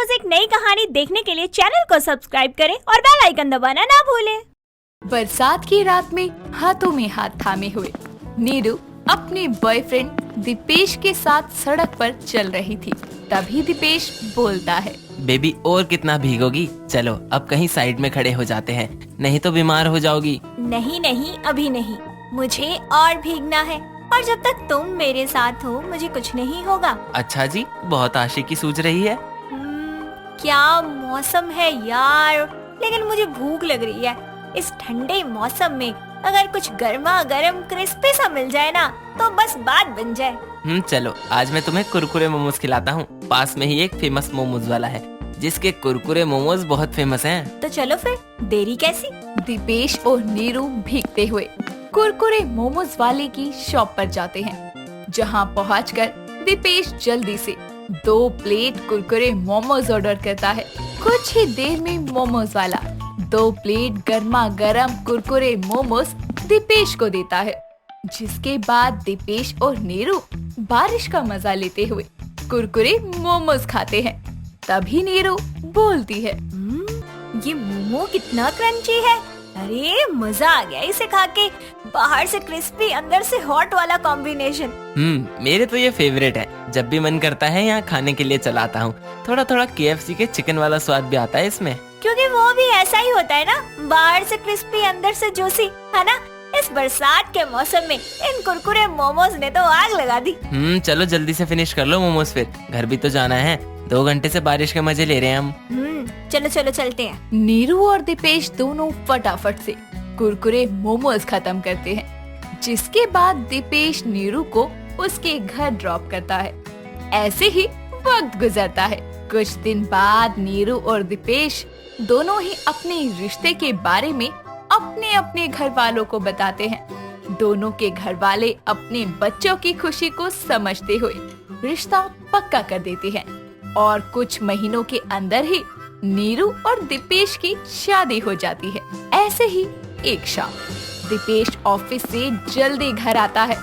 रोज एक नई कहानी देखने के लिए चैनल को सब्सक्राइब करें और बेल आइकन दबाना ना भूलें। बरसात की रात में हाथों में हाथ थामे हुए नीरू अपने बॉयफ्रेंड दीपेश के साथ सड़क पर चल रही थी। तभी दीपेश बोलता है, बेबी और कितना भीगोगी, चलो अब कहीं साइड में खड़े हो जाते हैं, नहीं तो बीमार हो जाओगी। नहीं नहीं, अभी नहीं, मुझे और भीगना है और जब तक तुम मेरे साथ हो मुझे कुछ नहीं होगा। अच्छा जी, बहुत आशिकी सूझ रही है। क्या मौसम है यार, लेकिन मुझे भूख लग रही है। इस ठंडे मौसम में अगर कुछ गर्मा गर्म क्रिस्पी सा मिल जाए ना तो बस बात बन जाए। चलो आज मैं तुम्हें कुरकुरे मोमोज खिलाता हूँ। पास में ही एक फेमस मोमोज वाला है जिसके कुरकुरे मोमोज बहुत फेमस हैं। तो चलो फिर, देरी कैसी। दीपेश और नीरू भीगते हुए कुरकुरे मोमोज वाले की शॉप पर जाते हैं, जहां पहुंचकर दीपेश जल्दी से 2 प्लेट कुरकुरे मोमोज ऑर्डर करता है। कुछ ही देर में मोमोज वाला 2 प्लेट गर्मा गर्म कुरकुरे मोमोज दीपेश को देता है, जिसके बाद दीपेश और नीरू बारिश का मजा लेते हुए कुरकुरे मोमोज खाते हैं। तभी नीरू बोलती है, ये मोमो कितना क्रंची है। अरे मजा आ गया इसे खा के। बाहर से क्रिस्पी अंदर से हॉट वाला कॉम्बिनेशन। मेरे तो ये फेवरेट है। जब भी मन करता है यहाँ खाने के लिए चलाता हूँ। थोड़ा थोड़ा KFC के चिकन वाला स्वाद भी आता है इसमें। क्योंकि वो भी ऐसा ही होता है ना, बाहर से क्रिस्पी अंदर से जूसी, है ना। इस बरसात के मौसम में इन कुरकुरे मोमोज ने तो आग लगा दी। चलो जल्दी से फिनिश कर लो मोमोज, फिर घर भी तो जाना है। 2 घंटे से बारिश के मजे ले रहे हैं हम। चलो चलो चलते हैं। नीरू और दीपेश दोनों फटाफट से कुरकुरे मोमोज खत्म करते हैं, जिसके बाद दीपेश नीरू को उसके घर ड्रॉप करता है। ऐसे ही वक्त गुजरता है। कुछ दिन बाद नीरू और दीपेश दोनों ही अपने रिश्ते के बारे में अपने अपने घर वालों को बताते हैं। दोनों के घर वाले अपने बच्चों की खुशी को समझते हुए रिश्ता पक्का कर देते हैं और कुछ महीनों के अंदर ही नीरू और दीपेश की शादी हो जाती है। ऐसे ही एक शाम दीपेश ऑफिस से जल्दी घर आता है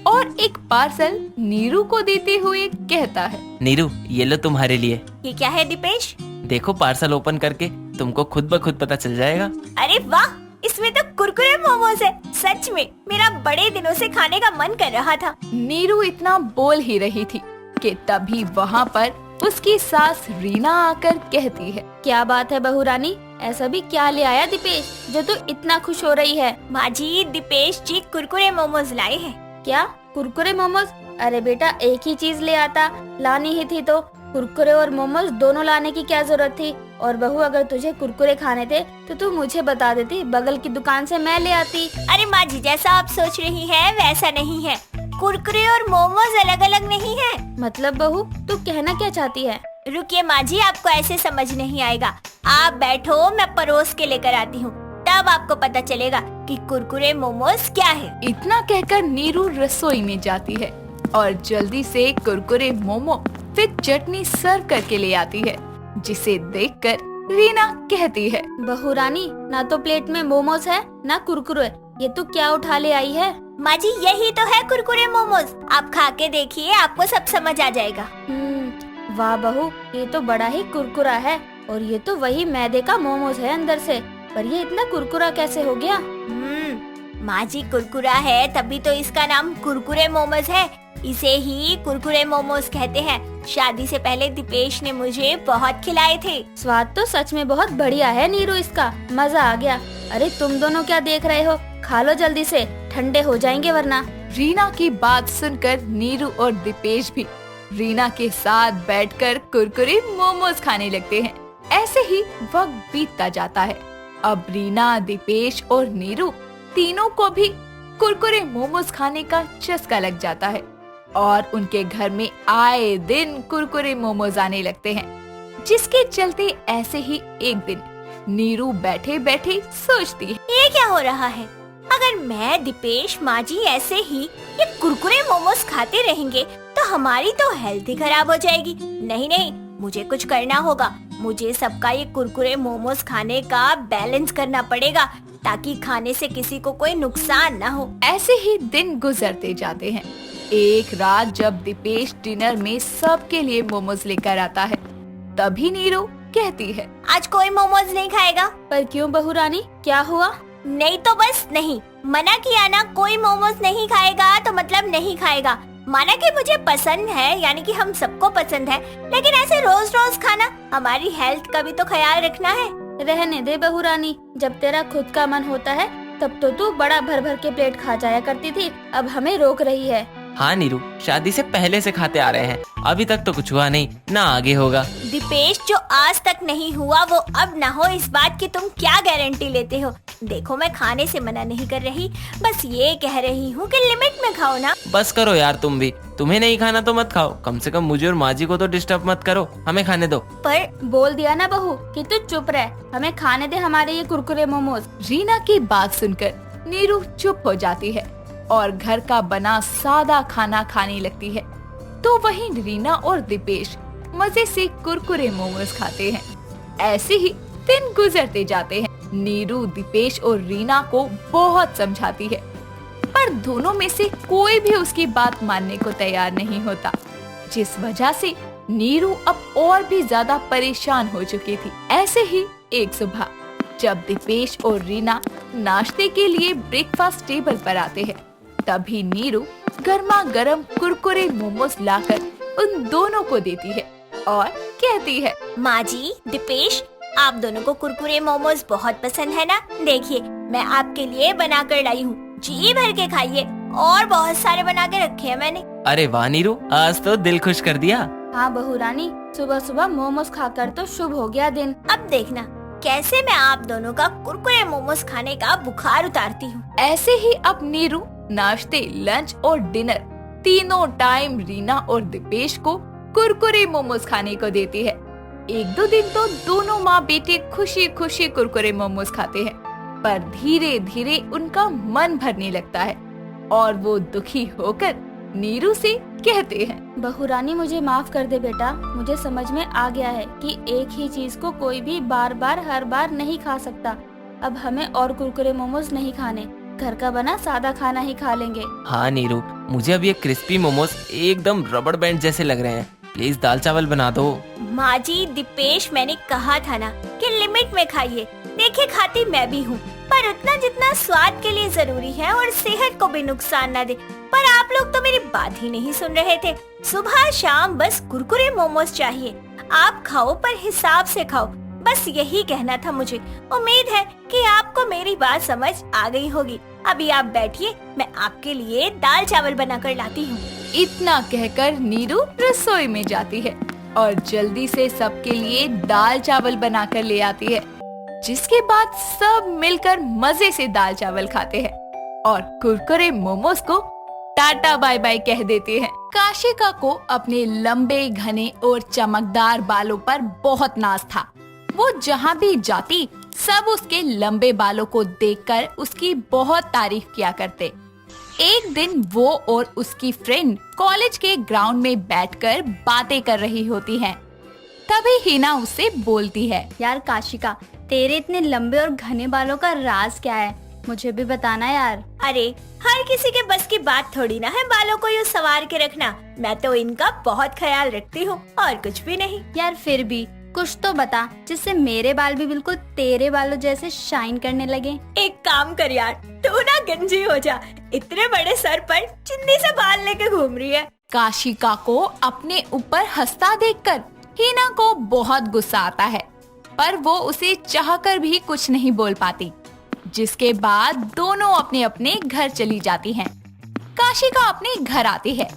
और एक पार्सल नीरू को देते हुए कहता है, नीरू ये लो तुम्हारे लिए। ये क्या है दीपेश? देखो पार्सल ओपन करके तुमको खुद ब खुद पता चल जाएगा। अरे वाह, इसमें तो कुरकुरे मोमोज है। सच में मेरा बड़े दिनों से खाने का मन कर रहा था। नीरू इतना बोल ही रही थी कि तभी वहाँ पर उसकी सास रीना आकर कहती है, क्या बात है बहू रानी, ऐसा भी क्या ले आया दीपेश जो तू इतना खुश हो रही है? माँ जी, दीपेश जी कुरकुरे मोमोज लाए हैं। क्या कुरकुरे मोमोज? अरे बेटा एक ही चीज ले आता, लानी ही थी तो कुरकुरे और मोमोज दोनों लाने की क्या जरूरत थी? और बहू अगर तुझे कुरकुरे खाने थे तो तू मुझे बता देती, बगल की दुकान से मैं ले आती। अरे माँ जी, जैसा आप सोच रही हैं वैसा नहीं है। कुरकुरे और मोमोज अलग अलग नहीं है। मतलब बहू तू कहना क्या चाहती है? रुकिए माँ जी, आपको ऐसे समझ नहीं आएगा। आप बैठो, मैं परोस के लेकर आती हूँ, तब आपको पता चलेगा कि कुरकुरे मोमोज क्या है। इतना कहकर नीरू रसोई में जाती है और जल्दी से कुरकुरे मोमो फिर चटनी सर्व करके ले आती है, जिसे देखकर रीना कहती है, बहू रानी ना तो प्लेट में मोमोज है ना कुरकुरे, ये तू क्या उठा ले आई है? माँ जी, यही तो है कुरकुरे मोमोज। आप खा के देखिए, आपको सब समझ आ जाएगा। वाह बहू, ये तो बड़ा ही कुरकुरा है और ये तो वही मैदे का मोमोज है अंदर से, पर ये इतना कुरकुरा कैसे हो गया? माँ जी, कुरकुरा है तभी तो इसका नाम कुरकुरे मोमोज है। इसे ही कुरकुरे मोमोज कहते हैं। शादी से पहले दीपेश ने मुझे बहुत खिलाए थे। स्वाद तो सच में बहुत बढ़िया है नीरू, इसका मजा आ गया। अरे तुम दोनों क्या देख रहे हो, खा लो जल्दी से, ठंडे हो जाएंगे वरना। रीना की बात सुनकर नीरू और दीपेश भी रीना के साथ बैठकर कुरकुरे मोमोज खाने लगते हैं। ऐसे ही वक्त बीतता जाता है। अब रीना, दीपेश और नीरू तीनों को भी कुरकुरे मोमोज खाने का चस्का लग जाता है और उनके घर में आए दिन कुरकुरे मोमोज आने लगते हैं, जिसके चलते ऐसे ही एक दिन नीरू बैठे बैठे सोचती है, ये क्या हो रहा है? अगर मैं, दीपेश, माँ जी ऐसे ही ये कुरकुरे मोमोज खाते रहेंगे तो हमारी तो हेल्थ ही खराब हो जाएगी। नहीं नहीं, मुझे कुछ करना होगा। मुझे सबका ये कुरकुरे मोमोज खाने का बैलेंस करना पड़ेगा ताकि खाने से किसी को कोई नुकसान ना हो। ऐसे ही दिन गुजरते जाते हैं। एक रात जब दीपेश डिनर में सबके लिए मोमोज लेकर आता है तभी नीरू कहती है, आज कोई मोमोज नहीं खाएगा। पर क्यों बहू रानी, क्या हुआ? नहीं तो बस नहीं, मना किया ना, कोई मोमोज नहीं खाएगा तो मतलब नहीं खाएगा। माना कि मुझे पसंद है, यानी कि हम सबको पसंद है, लेकिन ऐसे रोज रोज खाना, हमारी हेल्थ का भी तो ख्याल रखना है। रहने दे बहू रानी, जब तेरा खुद का मन होता है तब तो तू बड़ा भर भर के प्लेट खा जाया करती थी, अब हमें रोक रही है। हाँ नीरू, शादी से पहले से खाते आ रहे हैं, अभी तक तो कुछ हुआ नहीं, ना आगे होगा। दीपेश, जो आज तक नहीं हुआ वो अब ना हो, इस बात की तुम क्या गारंटी लेते हो? देखो, मैं खाने से मना नहीं कर रही, बस ये कह रही हूँ कि लिमिट में खाओ ना। बस करो यार तुम भी, तुम्हें नहीं खाना तो मत खाओ, कम से कम मुझे और माँ जी को तो डिस्टर्ब मत करो, हमें खाने दो। पर बोल दिया ना बहू कि तू चुप रह, हमें खाने दे हमारे ये कुरकुरे मोमोज। रीना की बात सुनकर नीरू चुप हो जाती है और घर का बना सादा खाना खाने लगती है। तो वहीं रीना और दीपेश मजे से कुरकुरे मोमोज खाते हैं। ऐसे ही दिन गुजरते जाते हैं। नीरू दीपेश और रीना को बहुत समझाती है, पर दोनों में से कोई भी उसकी बात मानने को तैयार नहीं होता, जिस वजह से नीरू अब और भी ज्यादा परेशान हो चुकी थी। ऐसे ही एक सुबह जब दीपेश और रीना नाश्ते के लिए ब्रेकफास्ट टेबल पर आते हैं, तभी नीरू गर्मा गर्म कुरकुरे मोमोज लाकर उन दोनों को देती है और कहती है, माँ जी, दीपेश, आप दोनों को कुरकुरे मोमोज बहुत पसंद है ना? देखिए, मैं आपके लिए बना कर लाई हूँ, जी भर के खाइए, और बहुत सारे बना के रखे हैं मैंने। अरे वाह नीरू, आज तो दिल खुश कर दिया। हाँ बहू रानी, सुबह सुबह मोमोज खाकर तो शुभ हो गया दिन। अब देखना कैसे मैं आप दोनों का कुरकुरे मोमोज खाने का बुखार उतारती हूँ। ऐसे ही अब नीरू नाश्ते, लंच और डिनर तीनों टाइम रीना और दीपेश को कुरकुरे मोमोज खाने को देती है। एक दो दिन तो दोनों माँ बेटे खुशी खुशी कुरकुरे मोमोज खाते हैं, पर धीरे धीरे उनका मन भरने लगता है और वो दुखी होकर नीरू से कहते हैं, बहू रानी मुझे माफ कर दे बेटा, मुझे समझ में आ गया है कि एक ही चीज को कोई भी बार बार हर बार नहीं खा सकता। अब हमें और कुरकुरे मोमोज नहीं खाने, घर का बना सादा खाना ही खा लेंगे। हाँ नीरू, मुझे अब ये क्रिस्पी मोमोज एकदम रबड़ बैंड जैसे लग रहे हैं, प्लीज दाल चावल बना दो। माँ जी, दीपेश, मैंने कहा था ना कि लिमिट में खाइए। देखिए, खाती मैं भी हूँ, पर उतना जितना स्वाद के लिए जरूरी है और सेहत को भी नुकसान न दे। पर आप लोग तो मेरी बात ही नहीं सुन रहे थे। सुबह शाम बस कुरकुरे मोमोज चाहिए। आप खाओ, पर हिसाब से खाओ, बस यही कहना था मुझे। उम्मीद है कि आपको मेरी बात समझ आ गई होगी। अभी आप बैठिए, मैं आपके लिए दाल चावल बनाकर लाती हूँ। इतना कहकर नीरू रसोई में जाती है और जल्दी से सबके लिए दाल चावल बनाकर ले आती है, जिसके बाद सब मिलकर मजे से दाल चावल खाते हैं और कुरकुरे मोमोज को टाटा बाय बाय कह देते हैं। काशिका को अपने लंबे, घने और चमकदार बालों पर बहुत नाज था। वो जहाँ भी जाती सब उसके लंबे बालों को देखकर उसकी बहुत तारीफ किया करते। एक दिन वो और उसकी फ्रेंड कॉलेज के ग्राउंड में बैठकर बातें कर रही होती हैं। तभी हिना उससे बोलती है, यार काशिका, तेरे इतने लंबे और घने बालों का राज क्या है? मुझे भी बताना यार। अरे, हर किसी के बस की बात थोड़ी ना है बालों को यूँ संवार के रखना। मैं तो इनका बहुत ख्याल रखती हूँ और कुछ भी नहीं। यार फिर भी कुछ तो बता, जिससे मेरे बाल भी बिल्कुल तेरे बालों जैसे शाइन करने लगे। एक काम कर यार, तू ना गंजी हो जा। इतने बड़े सर पर चिंदी से बाल लेके घूम रही है। काशिका को अपने ऊपर हंसता देखकर हिना को बहुत गुस्सा आता है, पर वो उसे चाहकर भी कुछ नहीं बोल पाती। जिसके बाद दोनों अपने अपने घर चली जाती हैं। काशिका अपने घर आती है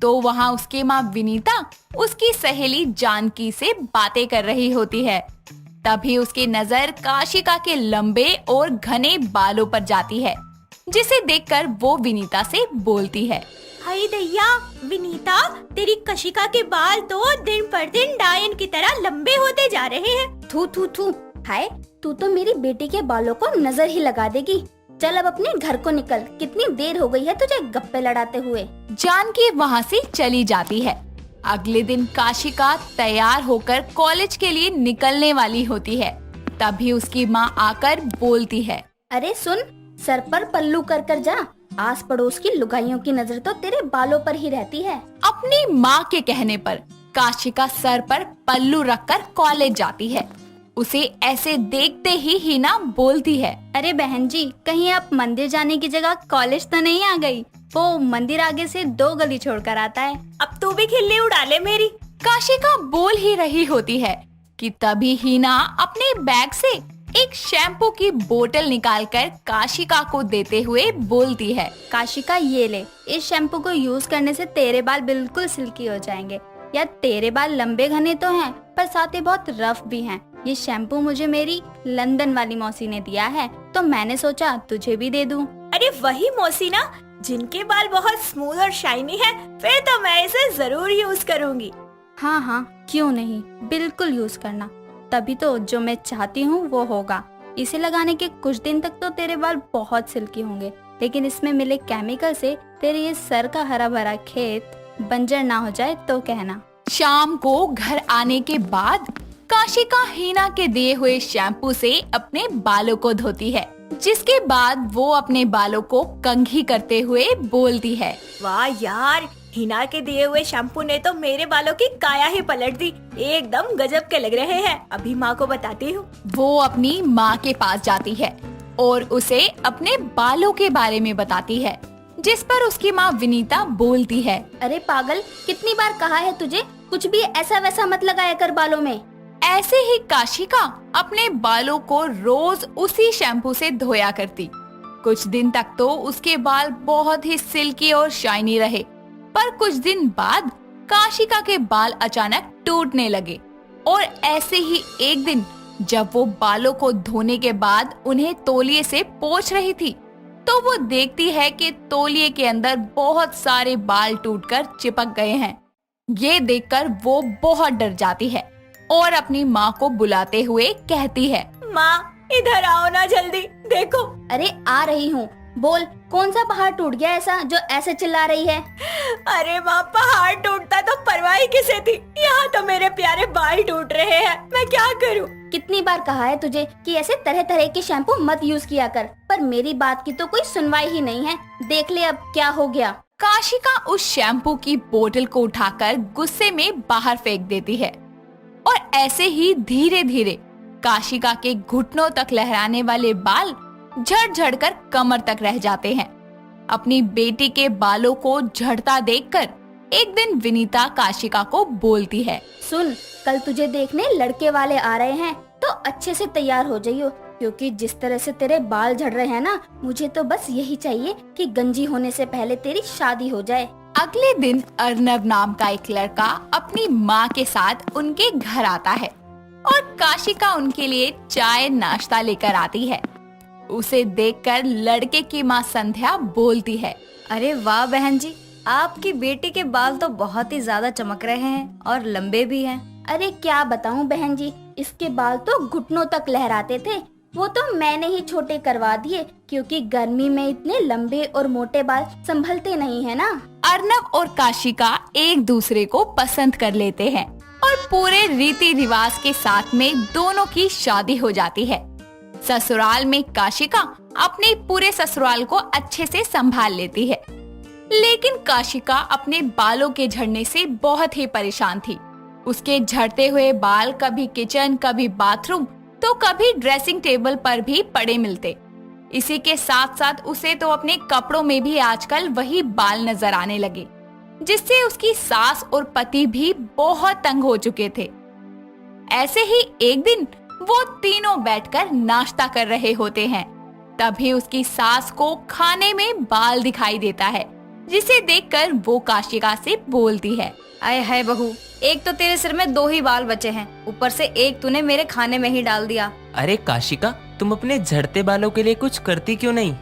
तो वहाँ उसकी माँ विनीता उसकी सहेली जानकी से बातें कर रही होती है। तभी उसकी नजर काशिका के लंबे और घने बालों पर जाती है, जिसे देखकर वो विनीता से बोलती है, हाय दैया, विनीता, तेरी कशिका के बाल तो दिन पर दिन डायन की तरह लंबे होते जा रहे हैं। थू थू थू, हाय, तू तो मेरी बेटी के बालों को नजर ही लगा देगी। चल अब अपने घर को निकल, कितनी देर हो गई है तुझे गप्पे लड़ाते हुए। जानकी वहाँ से चली जाती है। अगले दिन काशिका तैयार होकर कॉलेज के लिए निकलने वाली होती है। तभी उसकी माँ आकर बोलती है, अरे सुन, सर पर पल्लू कर कर जा, आस पड़ोस की लुगाइयों की नजर तो तेरे बालों पर ही रहती है। अपनी माँ के कहने पर काशिका सर पर पल्लू रखकर कॉलेज जाती है। उसे ऐसे देखते ही हिना बोलती है, अरे बहन जी, कहीं आप मंदिर जाने की जगह कॉलेज तो नहीं आ गई? वो मंदिर आगे से 2 गली छोड़कर आता है। अब तू भी खिल्ली उड़ा ले मेरी। काशिका बोल ही रही होती है कि तभी हिना अपने बैग से एक शैम्पू की बोतल निकालकर काशिका को देते हुए बोलती है, काशिका ये ले, इस शैम्पू को यूज करने से तेरे बाल बिल्कुल सिल्की हो जाएंगे। या तेरे बाल लंबे घने तो हैं, पर साथ ही बहुत रफ भी हैं। ये शैम्पू मुझे मेरी लंदन वाली मौसी ने दिया है, तो मैंने सोचा तुझे भी दे दूं। अरे वही मौसी ना, जिनके बाल बहुत स्मूथ और शाइनी है। फिर तो मैं इसे जरूर यूज करूंगी। हाँ हाँ, क्यों नहीं, बिल्कुल यूज करना, तभी तो जो मैं चाहती हूँ वो होगा। इसे लगाने के कुछ दिन तक तो तेरे बाल बहुत सिल्की होंगे, लेकिन इसमें मिले केमिकल से तेरे ये सर का हरा भरा खेत बंजर ना हो जाए तो कहना। शाम को घर आने के बाद काशिका हिना के दिए हुए शैम्पू से अपने बालों को धोती है, जिसके बाद वो अपने बालों को कंघी करते हुए बोलती है, वाह यार, हिना के दिए हुए शैम्पू ने तो मेरे बालों की काया ही पलट दी। एकदम गजब के लग रहे हैं। अभी माँ को बताती हूँ। वो अपनी माँ के पास जाती है और उसे अपने बालों के बारे में बताती है, जिस पर उसकी माँ विनीता बोलती है, अरे पागल, कितनी बार कहा है तुझे, कुछ भी ऐसा वैसा मत लगाया कर बालों में। ऐसे ही काशिका अपने बालों को रोज उसी शैम्पू से धोया करती। कुछ दिन तक तो उसके बाल बहुत ही सिल्की और शाइनी रहे, पर कुछ दिन बाद काशिका के बाल अचानक टूटने लगे। और ऐसे ही एक दिन जब वो बालों को धोने के बाद उन्हें तौलिए से पोंछ रही थी, तो वो देखती है कि तौलिए के अंदर बहुत सारे बाल टूटकर चिपक गए हैं। ये देखकर वो बहुत डर जाती है और अपनी माँ को बुलाते हुए कहती है, माँ इधर आओ ना जल्दी, देखो। अरे आ रही हूँ, बोल कौन सा पहाड़ टूट गया ऐसा जो ऐसे चिल्ला रही है? अरे माँ, पहाड़ टूटता तो परवाही किसे थी, यहाँ तो मेरे प्यारे बाल टूट रहे हैं, मैं क्या करूँ? कितनी बार कहा है तुझे कि ऐसे तरह तरह के शैम्पू मत यूज किया कर, पर मेरी बात की तो कोई सुनवाई ही नहीं है। देख ले अब क्या हो गया। काशिका उस शैम्पू की बोतल को उठाकर गुस्से में बाहर फेंक देती है और ऐसे ही धीरे धीरे काशिका के घुटनों तक लहराने वाले बाल झड़ झड़ कर कमर तक रह जाते हैं। अपनी बेटी के बालों को झड़ता देखकर एक दिन विनीता काशिका को बोलती है, सुन, कल तुझे देखने लड़के वाले आ रहे हैं, तो अच्छे से तैयार हो जाइयो, क्योंकि जिस तरह से तेरे बाल झड़ रहे हैं ना, मुझे तो बस यही चाहिए कि गंजी होने से पहले तेरी शादी हो जाए। अगले दिन अर्नब नाम का एक लड़का अपनी माँ के साथ उनके घर आता है और काशिका उनके लिए चाय नाश्ता लेकर आती है। उसे देखकर लड़के की माँ संध्या बोलती है, अरे वाह बहन जी, आपकी बेटी के बाल तो बहुत ही ज्यादा चमक रहे हैं और लंबे भी हैं। अरे क्या बताऊं बहन जी, इसके बाल तो घुटनों तक लहराते थे, वो तो मैंने ही छोटे करवा दिए, क्योंकि गर्मी में इतने लंबे और मोटे बाल संभलते नहीं है ना। अर्नब और काशिका एक दूसरे को पसंद कर लेते हैं और पूरे रीति रिवाज के साथ में दोनों की शादी हो जाती है। ससुराल में काशिका अपने पूरे ससुराल को अच्छे से संभाल लेती है, लेकिन काशिका अपने बालों के झड़ने से बहुत ही परेशान थी। उसके झड़ते हुए बाल कभी किचन, कभी बाथरूम, तो कभी ड्रेसिंग टेबल पर भी पड़े मिलते। इसी के साथ साथ उसे तो अपने कपड़ों में भी आजकल वही बाल नजर आने लगे, जिससे उसकी सास और पति भी बहुत तंग हो चुके थे। ऐसे ही एक दिन वो तीनों बैठकर नाश्ता कर रहे होते हैं, तभी उसकी सास को खाने में बाल दिखाई देता है, जिसे देखकर वो काशिका से बोलती है, आए हाय बहू, एक तो तेरे सिर में 2 ही बाल बचे हैं, ऊपर से एक तूने मेरे खाने में ही डाल दिया। अरे काशिका, तुम अपने झड़ते बालों के लिए कुछ करती क्यों नहीं?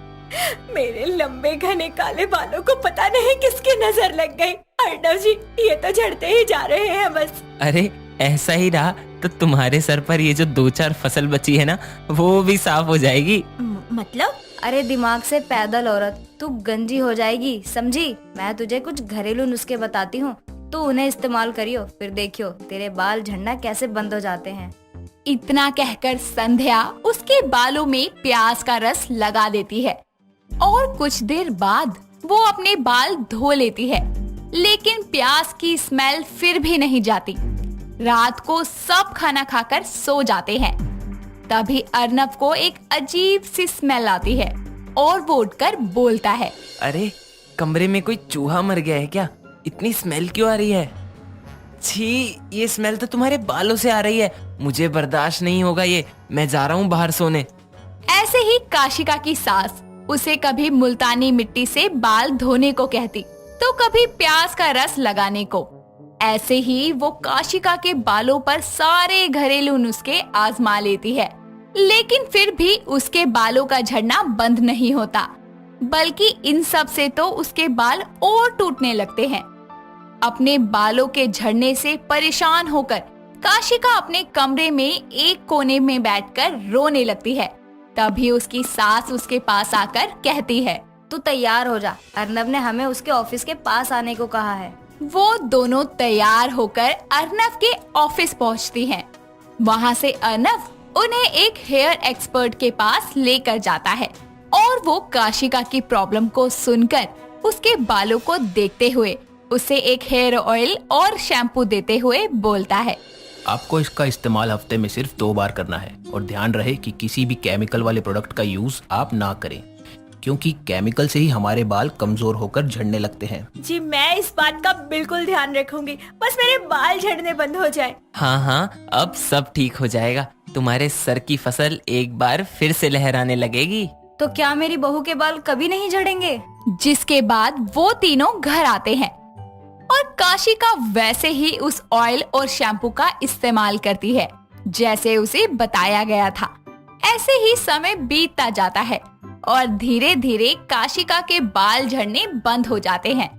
मेरे लंबे घने काले बालों को पता नहीं किसकी नजर लग गई। अर्नब जी, ये तो झड़ते ही जा रहे हैं बस। अरे ऐसा ही रहा तो तुम्हारे सर पर ये जो 2-4 फसल बची है ना, वो भी साफ हो जाएगी। मतलब? अरे दिमाग से पैदल औरत, तू गंजी हो जाएगी, समझी? मैं तुझे कुछ घरेलू नुस्खे बताती हूँ, तू उन्हें इस्तेमाल करियो, फिर देखियो तेरे बाल झड़ना कैसे बंद हो जाते हैं। इतना कहकर संध्या उसके बालों में प्याज का रस लगा देती है और कुछ देर बाद वो अपने बाल धो लेती है। लेकिन प्याज की स्मेल फिर भी नहीं जाती। रात को सब खाना खाकर सो जाते हैं। तभी अर्नब को एक अजीब सी स्मेल आती है और वो उठकर बोलता है, अरे कमरे में कोई चूहा मर गया है क्या? इतनी स्मेल क्यों आ रही है? छी, ये स्मेल तो तुम्हारे बालों से आ रही है। मुझे बर्दाश्त नहीं होगा ये। मैं जा रहा हूँ बाहर सोने। ऐसे ही काशिका की सास उसे कभी मुल्तानी मिट्टी से बाल धोने को कहती तो कभी प्याज का रस लगाने को। ऐसे ही वो काशिका के बालों पर सारे घरेलू नुस्खे आजमा लेती है, लेकिन फिर भी उसके बालों का झड़ना बंद नहीं होता, बल्कि इन सब से तो उसके बाल और टूटने लगते हैं। अपने बालों के झड़ने से परेशान होकर काशिका अपने कमरे में एक कोने में बैठकर रोने लगती है। तभी उसकी सास उसके पास आकर कहती है, तू तैयार हो जा, अर्नब ने हमें उसके ऑफिस के पास आने को कहा है। वो दोनों तैयार होकर अर्नब के ऑफिस पहुंचती हैं। वहां से अर्नब उन्हें एक हेयर एक्सपर्ट के पास लेकर जाता है और वो काशिका की प्रॉब्लम को सुनकर उसके बालों को देखते हुए उसे एक हेयर ऑयल और शैम्पू देते हुए बोलता है, आपको इसका इस्तेमाल हफ्ते में सिर्फ 2 बार करना है और ध्यान रहे कि किसी भी केमिकल वाले प्रोडक्ट का यूज आप ना करें, क्योंकि केमिकल से ही हमारे बाल कमजोर होकर झड़ने लगते हैं। जी मैं इस बात का बिल्कुल ध्यान रखूंगी, बस मेरे बाल झड़ने बंद हो जाए। हाँ हाँ, अब सब ठीक हो जाएगा। तुम्हारे सर की फसल एक बार फिर से लहराने लगेगी। तो क्या मेरी बहू के बाल कभी नहीं झड़ेंगे? जिसके बाद वो तीनों घर आते हैं और काशिका वैसे ही उस ऑयल और शैम्पू का इस्तेमाल करती है जैसे उसे बताया गया था। ऐसे ही समय बीतता जाता है और धीरे धीरे काशिका के बाल झड़ने बंद हो जाते हैं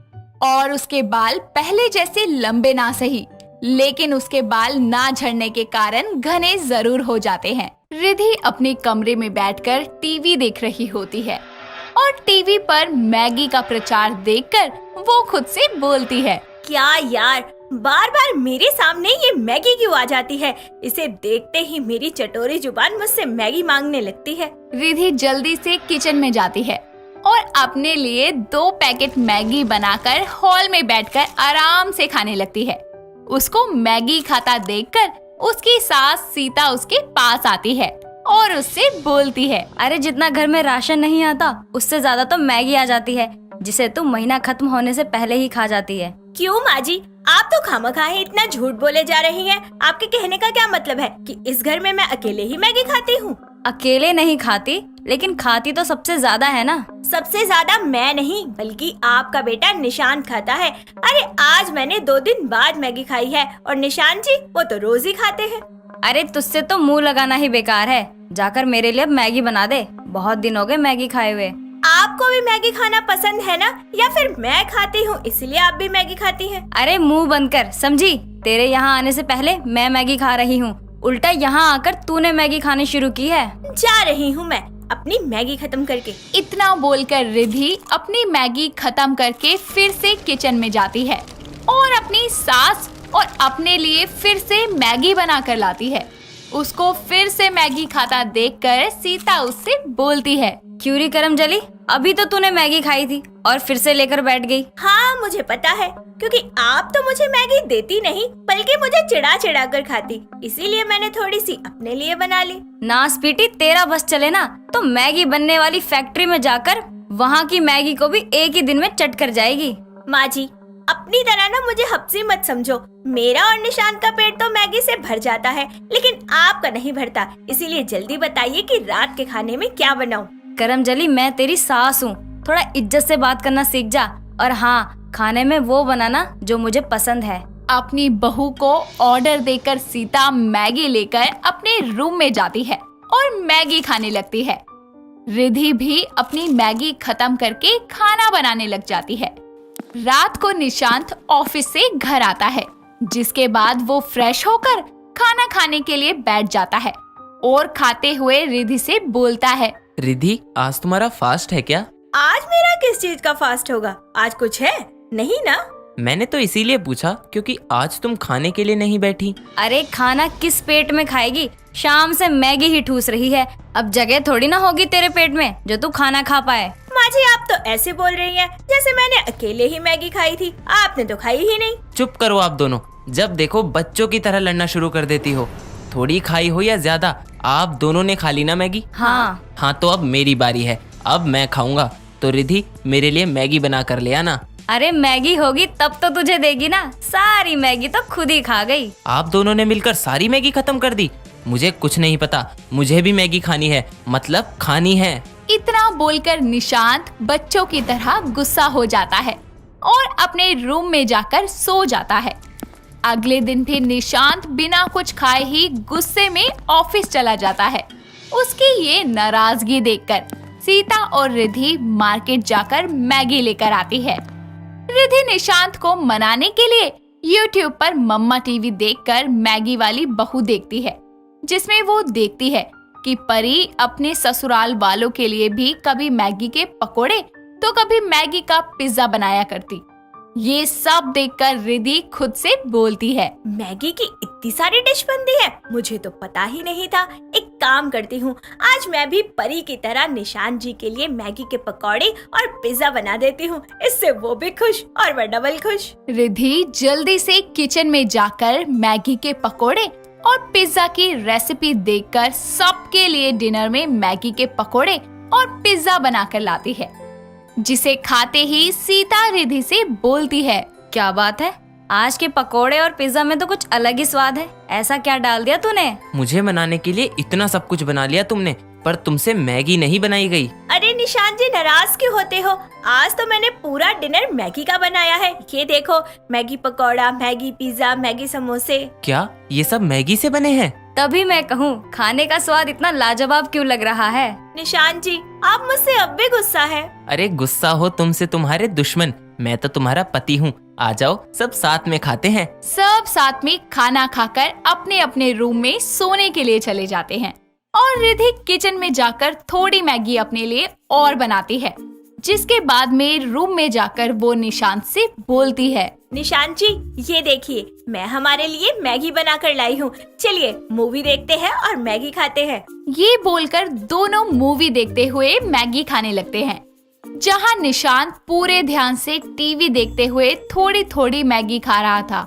और उसके बाल पहले जैसे लंबे ना सही, लेकिन उसके बाल ना झड़ने के कारण घने जरूर हो जाते हैं। रिधि अपने कमरे में बैठकर टीवी देख रही होती है और टीवी पर मैगी का प्रचार देखकर वो खुद से बोलती है, क्या यार, बार बार मेरे सामने ये मैगी क्यों आ जाती है? इसे देखते ही मेरी चटोरी जुबान मुझसे मैगी मांगने लगती है। रिधि जल्दी से किचन में जाती है और अपने लिए 2 पैकेट मैगी बनाकर हॉल में बैठकर आराम से खाने लगती है। उसको मैगी खाता देखकर उसकी सास सीता उसके पास आती है और उससे बोलती है, अरे जितना घर में राशन नहीं आता उससे ज्यादा तो मैगी आ जाती है, जिसे तू महीना खत्म होने से पहले ही खा जाती है। क्यों माँ जी, आप तो खामखाही इतना झूठ बोले जा रही हैं। आपके कहने का क्या मतलब है कि इस घर में मैं अकेले ही मैगी खाती हूँ? अकेले नहीं खाती, लेकिन खाती तो सबसे ज्यादा है ना। सबसे ज्यादा मैं नहीं, बल्कि आपका बेटा निशांत खाता है। अरे आज मैंने 2 दिन बाद मैगी खाई है और निशांत जी वो तो रोज ही खाते हैं। अरे तुझसे तो मुंह लगाना ही बेकार है। जाकर मेरे लिए अब मैगी बना दे, बहुत दिन हो गए मैगी खाए हुए। आपको भी मैगी खाना पसंद है ना? या फिर मैं खाती हूँ इसलिए आप भी मैगी खाती हैं? अरे मुंह बंद कर, समझी? तेरे यहाँ आने से पहले मैं मैगी खा रही हूँ, उल्टा यहाँ आकर तूने मैगी खानी शुरू की है। जा रही हूँ मैं अपनी मैगी खत्म करके। इतना बोलकर रिधि अपनी मैगी खत्म करके फिर से किचन में जाती है और अपनी सास और अपने लिए फिर से मैगी बना कर लाती है। उसको फिर से मैगी खाता देखकर सीता उससे बोलती है, क्यों री करम जली, अभी तो तूने मैगी खाई थी और फिर से लेकर बैठ गई। हाँ मुझे पता है, क्योंकि आप तो मुझे मैगी देती नहीं बल्कि मुझे चिढ़ा चिढ़ा कर खाती, इसीलिए मैंने थोड़ी सी अपने लिए बना ली। नास पीटी, तेरा बस चले ना तो मैगी बनने वाली फैक्ट्री में जाकर वहाँ की मैगी को भी एक ही दिन में चट कर जाएगी। माँ जी अपनी तरह ना मुझे हफ्सी मत समझो। मेरा और निशांत का पेट तो मैगी से भर जाता है, लेकिन आपका नहीं भरता। इसीलिए जल्दी बताइए कि रात के खाने में क्या बनाऊं? करम जली, मैं तेरी सास हूँ, थोड़ा इज्जत से बात करना सीख जा। और हाँ, खाने में वो बनाना जो मुझे पसंद है। अपनी बहू को ऑर्डर देकर सीता मैगी लेकर अपने रूम में जाती है और मैगी खाने लगती है। रिधि भी अपनी मैगी खत्म करके खाना बनाने लग जाती है। रात को निशांत ऑफिस से घर आता है, जिसके बाद वो फ्रेश होकर खाना खाने के लिए बैठ जाता है और खाते हुए रिधि से बोलता है, रिधि आज तुम्हारा फास्ट है क्या? आज मेरा किस चीज का फास्ट होगा? आज कुछ है नहीं ना? मैंने तो इसीलिए पूछा क्योंकि आज तुम खाने के लिए नहीं बैठी। अरे खाना किस पेट में खाएगी, शाम से मैगी ही ठूस रही है। अब जगह थोड़ी ना होगी तेरे पेट में जो तू खाना खा पाए। माँ जी आप तो ऐसे बोल रही हैं जैसे मैंने अकेले ही मैगी खाई थी, आपने तो खाई ही नहीं। चुप करो आप दोनों, जब देखो बच्चों की तरह लड़ना शुरू कर देती हो। थोड़ी खाई हो या ज्यादा, आप दोनों ने खा ली ना मैगी। हाँ तो अब मेरी बारी है, अब मैं खाऊंगा। तो रिधि मेरे लिए मैगी बना कर ले आना। अरे मैगी होगी तब तो तुझे देगी ना, सारी मैगी तो खुद ही खा गई। आप दोनों ने मिलकर सारी मैगी खत्म कर दी। मुझे कुछ नहीं पता, मुझे भी मैगी खानी है, मतलब खानी है। इतना बोलकर निशांत बच्चों की तरह गुस्सा हो जाता है और अपने रूम में जाकर सो जाता है। अगले दिन फिर निशांत बिना कुछ खाए ही गुस्से में ऑफिस चला जाता है। उसकी ये नाराजगी देखकर सीता और रिधि मार्केट जाकर मैगी लेकर आती है। रिधि निशांत को मनाने के लिए YouTube पर मम्मा टीवी देखकर मैगी वाली बहू देखती है, जिसमें वो देखती है कि परी अपने ससुराल वालों के लिए भी कभी मैगी के पकोड़े तो कभी मैगी का पिज्जा बनाया करती। ये सब देखकर रिधि खुद से बोलती है, मैगी की इतनी सारी डिश बनती है, मुझे तो पता ही नहीं था। एक काम करती हूँ, आज मैं भी परी की तरह निशांत जी के लिए मैगी के पकौड़े और पिज्जा बना देती हूँ, इससे वो भी खुश और मैं डबल खुश। रिधि जल्दी से किचन में जाकर मैगी के पकोड़े और पिज्जा की रेसिपी देखकर सबके लिए डिनर में मैगी के पकोड़े और पिज्जा बनाकर लाती है, जिसे खाते ही सीता रिधि से बोलती है, क्या बात है, आज के पकोड़े और पिज्जा में तो कुछ अलग ही स्वाद है, ऐसा क्या डाल दिया तूने? मुझे मनाने के लिए इतना सब कुछ बना लिया तुमने, पर तुमसे मैगी नहीं बनाई गई। अरे निशांत जी नाराज क्यों होते हो? आज तो मैंने पूरा डिनर मैगी का बनाया है। ये देखो, Maggi pakora, Maggi pizza, Maggi समोसे। क्या ये सब मैगी से बने हैं? तभी मैं कहूँ खाने का स्वाद इतना लाजवाब क्यों लग रहा है? निशांत जी आप मुझसे अब भी गुस्सा है? अरे गुस्सा हो तुमसे तुम्हारे दुश्मन, मैं तो तुम्हारा पति हूँ। आ जाओ सब साथ में खाते हैं। सब साथ में खाना खाकर अपने अपने रूम में सोने के लिए चले जाते हैं और रिधि किचन में जाकर थोड़ी मैगी अपने लिए और बनाती है, जिसके बाद में रूम में जाकर वो निशांत से बोलती है, निशांत जी ये देखिए, मैं हमारे लिए मैगी बना कर लाई हूँ, चलिए मूवी देखते हैं और मैगी खाते हैं। ये बोलकर दोनों मूवी देखते हुए मैगी खाने लगते हैं, जहाँ निशांत पूरे ध्यान से टीवी देखते हुए थोड़ी थोड़ी मैगी खा रहा था।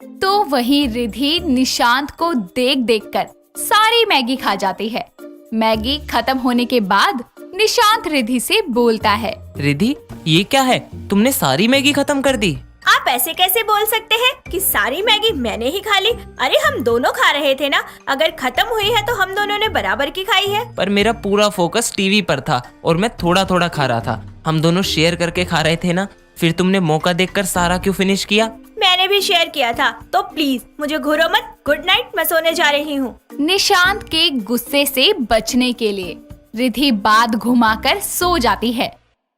तो वहीं रिधि निशांत को देख देखकर सारी मैगी खा जाती है। मैगी खत्म होने के बाद निशांत रिधि से बोलता है, रिधि ये क्या है, तुमने सारी मैगी खत्म कर दी? आप ऐसे कैसे बोल सकते हैं कि सारी मैगी मैंने ही खा ली? अरे हम दोनों खा रहे थे ना, अगर खत्म हुई है तो हम दोनों ने बराबर की खाई है। पर मेरा पूरा फोकस टीवी पर था और मैं थोड़ा थोड़ा खा रहा था। हम दोनों शेयर करके खा रहे थे ना, फिर तुमने मौका देखकर सारा क्यों फिनिश किया? मैंने भी शेयर किया था, तो प्लीज मुझे घूरो मत। गुड नाइट, मैं सोने जा रही हूँ। निशांत के गुस्से से बचने के लिए रिधि बात घुमाकर सो जाती है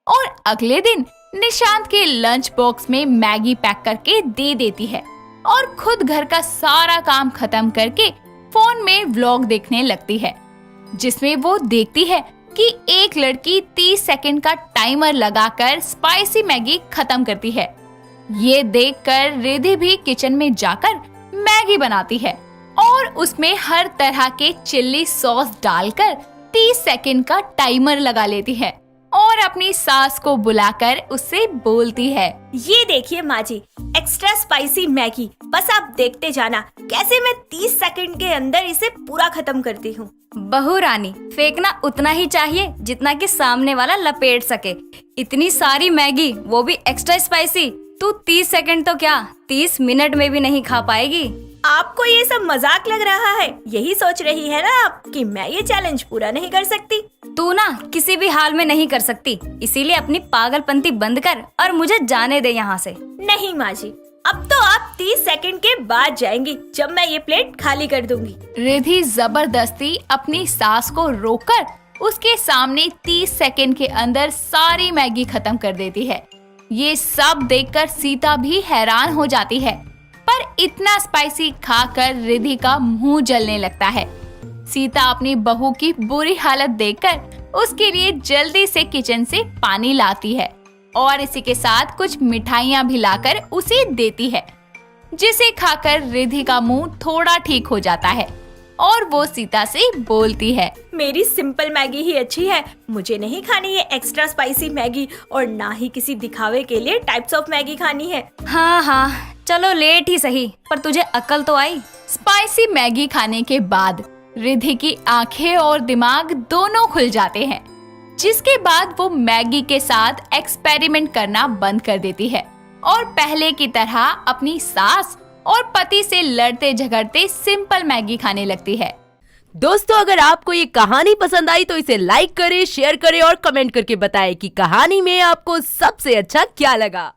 और अगले दिन निशांत के लंच बॉक्स में मैगी पैक करके दे देती है और खुद घर का सारा काम खत्म करके फोन में व्लॉग देखने लगती है, जिसमें वो देखती है कि एक लड़की 30 सेकंड का टाइमर लगाकर स्पाइसी मैगी खत्म करती है। ये देखकर रिधि भी किचन में जाकर मैगी बनाती है और उसमें हर तरह के चिल्ली सॉस डालकर 30 सेकंड का टाइमर लगा लेती है और अपनी सास को बुलाकर उससे बोलती है, ये देखिए माँ जी, एक्स्ट्रा स्पाइसी मैगी, बस आप देखते जाना कैसे मैं 30 सेकंड के अंदर इसे पूरा खत्म करती हूँ। बहू रानी, फेंकना उतना ही चाहिए जितना कि सामने वाला लपेट सके। इतनी सारी मैगी, वो भी एक्स्ट्रा स्पाइसी, तू 30 सेकंड तो क्या 30 मिनट में भी नहीं खा पाएगी। आपको ये सब मजाक लग रहा है? यही सोच रही है ना आप कि मैं ये चैलेंज पूरा नहीं कर सकती? तू ना किसी भी हाल में नहीं कर सकती, इसीलिए अपनी पागलपंती बंद कर और मुझे जाने दे यहाँ से। नहीं माँ जी, अब तो आप 30 सेकंड के बाद जाएंगी, जब मैं ये प्लेट खाली कर दूंगी। रिधि जबरदस्ती अपनी सास को रोककर उसके सामने 30 सेकंड के अंदर सारी मैगी खत्म कर देती है। ये सब देखकर सीता भी हैरान हो जाती है, पर इतना स्पाइसी खाकर रिधि का मुंह जलने लगता है। सीता अपनी बहू की बुरी हालत देखकर उसके लिए जल्दी से किचन से पानी लाती है और इसी के साथ कुछ मिठाइयाँ भी लाकर उसे देती है, जिसे खाकर रिधि का मुंह थोड़ा ठीक हो जाता है। और वो सीता से बोलती है, मेरी सिंपल मैगी ही अच्छी है, मुझे नहीं खानी ये एक्स्ट्रा स्पाइसी मैगी और ना ही किसी दिखावे के लिए टाइप्स ऑफ मैगी खानी है। हाँ हाँ, चलो लेट ही सही, पर तुझे अक्ल तो आई। स्पाइसी मैगी खाने के बाद रिद्धि की आंखें और दिमाग दोनों खुल जाते हैं, जिसके बाद वो मैगी के साथ एक्सपेरिमेंट करना बंद कर देती है और पहले की तरह अपनी सास और पति से लड़ते झगड़ते सिंपल मैगी खाने लगती है। दोस्तों, अगर आपको ये कहानी पसंद आई तो इसे लाइक करें, शेयर करें और कमेंट करके बताएं कि कहानी में आपको सबसे अच्छा क्या लगा।